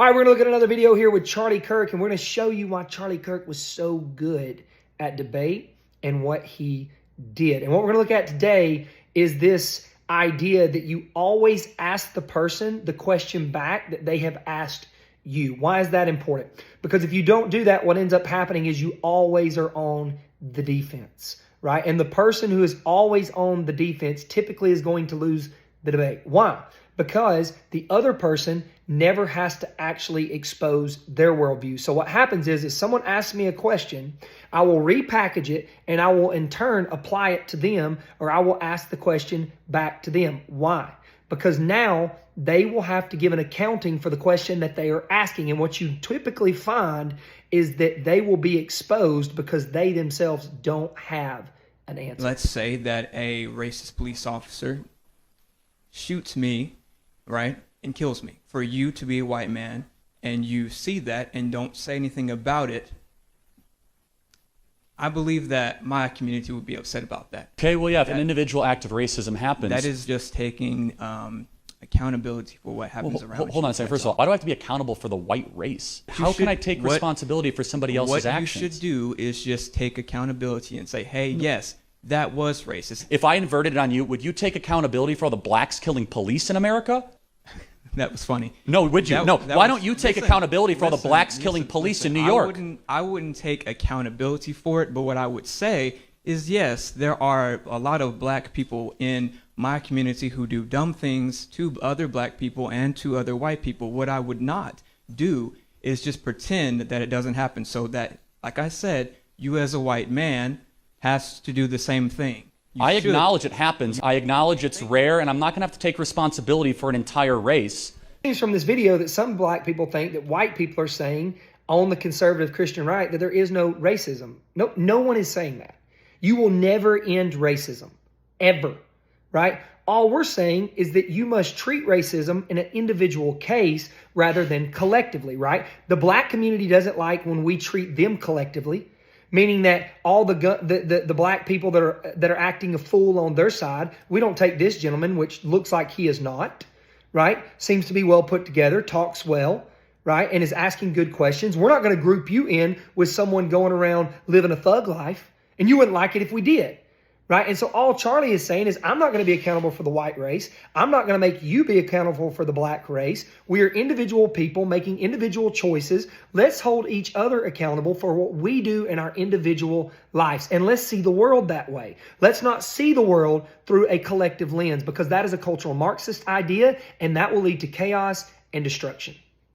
All right, we're going to look at another video here with Charlie Kirk, and we're going to show you why Charlie Kirk was so good at debate and what he did. And what we're going to look at today is this idea that you always ask the person the question back that they have asked you. Why is that important? Because if you don't do that, what ends up happening is you always are on the defense, right? And the person who is always on the defense typically is going to lose the debate. Why? Because the other person never has to actually expose their worldview. So what happens is someone asks me a question, I will repackage it and I will in turn apply it to them, or I will ask the question back to them. Why? Because now they will have to give an accounting for the question that they are asking. And what you typically find is that they will be exposed because they themselves don't have an answer. Let's say that a racist police officer shoots me, right, and kills me. For you to be a white man and you see that and don't say anything about it, I believe that my community would be upset about that. Okay, well, yeah, if an individual act of racism happens... That is just taking accountability for what happens around you. Hold on a second. First of all, why do I have to be accountable for the white race? How can I take responsibility for somebody else's actions? What you should do is just take accountability and say, hey, yes, that was racist. If I inverted it on you, would you take accountability for all the blacks killing police in America? That was funny. No, would you? Why don't you take accountability for all the blacks killing police in New York? I wouldn't take accountability for it, but what I would say is, yes, there are a lot of black people in my community who do dumb things to other black people and to other white people. What I would not do is just pretend that it doesn't happen, so that, like I said, you as a white man has to do the same thing. I acknowledge it happens. I acknowledge it's rare, and I'm not going to have to take responsibility for an entire race. It's from this video that some black people think that white people are saying on the conservative Christian right that there is no racism. No one is saying that. You will never end racism, ever, right? All we're saying is that you must treat racism in an individual case rather than collectively, right? The black community doesn't like when we treat them collectively, meaning that all the black people that are acting a fool on their side, we don't take this gentleman, which looks like he is not, right? Seems to be well put together, talks well, right? And is asking good questions. We're not going to group you in with someone going around living a thug life, and you wouldn't like it if we did, right? And so all Charlie is saying is, I'm not going to be accountable for the white race. I'm not going to make you be accountable for the black race. We are individual people making individual choices. Let's hold each other accountable for what we do in our individual lives. And let's see the world that way. Let's not see the world through a collective lens, because that is a cultural Marxist idea, and that will lead to chaos and destruction.